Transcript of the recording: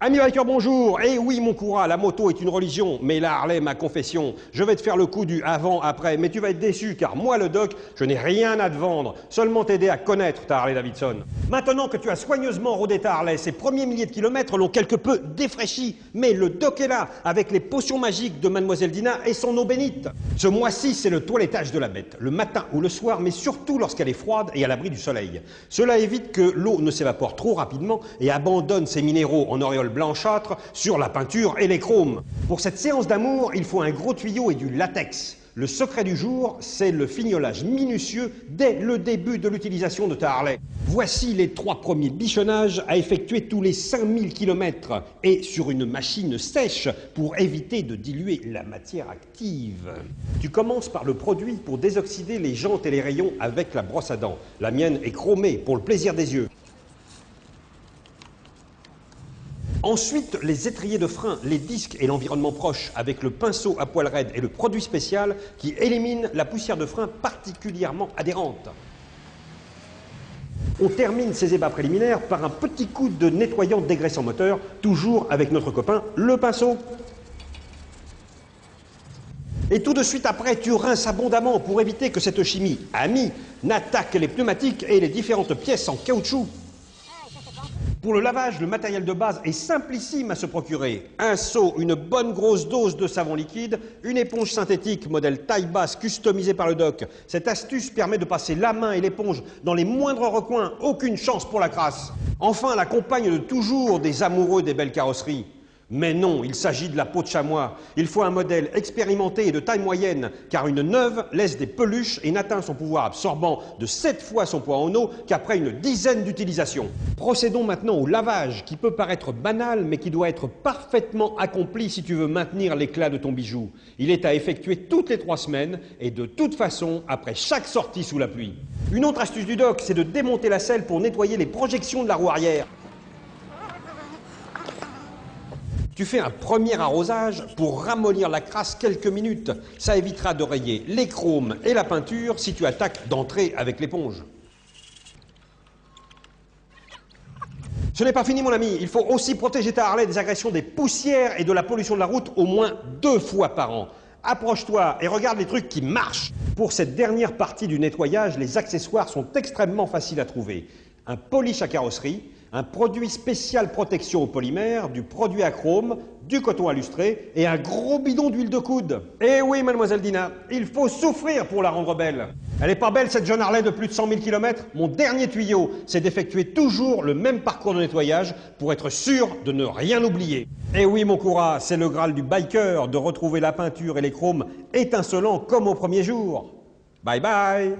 Ami biker, bonjour. Eh oui, mon courant, la moto est une religion, mais la Harley, ma confession. Je vais te faire le coup du avant-après, mais tu vas être déçu, car moi, le doc, je n'ai rien à te vendre, seulement t'aider à connaître ta Harley Davidson. Maintenant que tu as soigneusement rodé ta Harley, ces premiers milliers de kilomètres l'ont quelque peu défraîchi, mais le doc est là, avec les potions magiques de Mademoiselle Dina et son eau bénite. Ce mois-ci, c'est le toilettage de la bête, le matin ou le soir, mais surtout lorsqu'elle est froide et à l'abri du soleil. Cela évite que l'eau ne s'évapore trop rapidement et abandonne ses minéraux en auréole blanchâtre sur la peinture et les chromes. Pour cette séance d'amour, il faut un gros tuyau et du latex. Le secret du jour, c'est le fignolage minutieux dès le début de l'utilisation de ta Harley. Voici les 3 premiers bichonnages à effectuer tous les 5000 km et sur une machine sèche pour éviter de diluer la matière active. Tu commences par le produit pour désoxyder les jantes et les rayons avec la brosse à dents. La mienne est chromée pour le plaisir des yeux. Ensuite, les étriers de frein, les disques et l'environnement proche avec le pinceau à poil raide et le produit spécial qui élimine la poussière de frein particulièrement adhérente. On termine ces ébats préliminaires par un petit coup de nettoyant dégraissant moteur, toujours avec notre copain le pinceau. Et tout de suite après, tu rinces abondamment pour éviter que cette chimie amie n'attaque les pneumatiques et les différentes pièces en caoutchouc. Pour le lavage, le matériel de base est simplissime à se procurer. Un seau, une bonne grosse dose de savon liquide, une éponge synthétique modèle taille basse customisée par le doc. Cette astuce permet de passer la main et l'éponge dans les moindres recoins. Aucune chance pour la crasse. Enfin, la compagne de toujours des amoureux des belles carrosseries. Mais non, il s'agit de la peau de chamois. Il faut un modèle expérimenté et de taille moyenne, car une neuve laisse des peluches et n'atteint son pouvoir absorbant de 7 fois son poids en eau qu'après une dizaine d'utilisations. Procédons maintenant au lavage, qui peut paraître banal, mais qui doit être parfaitement accompli si tu veux maintenir l'éclat de ton bijou. Il est à effectuer toutes les 3 semaines, et de toute façon, après chaque sortie sous la pluie. Une autre astuce du doc, c'est de démonter la selle pour nettoyer les projections de la roue arrière. Tu fais un premier arrosage pour ramollir la crasse quelques minutes. Ça évitera de rayer les chromes et la peinture si tu attaques d'entrée avec l'éponge. Ce n'est pas fini, mon ami. Il faut aussi protéger ta Harley des agressions des poussières et de la pollution de la route au moins 2 fois par an. Approche-toi et regarde les trucs qui marchent. Pour cette dernière partie du nettoyage, les accessoires sont extrêmement faciles à trouver. Un polish à carrosserie, un produit spécial protection au polymère, du produit à chrome, du coton à lustrer et un gros bidon d'huile de coude. Eh oui, Mademoiselle Dina, il faut souffrir pour la rendre belle. Elle est pas belle cette jeune Harley de plus de 100 000 km? Mon dernier tuyau, c'est d'effectuer toujours le même parcours de nettoyage pour être sûr de ne rien oublier. Eh oui, mon courra, c'est le Graal du biker de retrouver la peinture et les chromes étincelants comme au premier jour. Bye bye.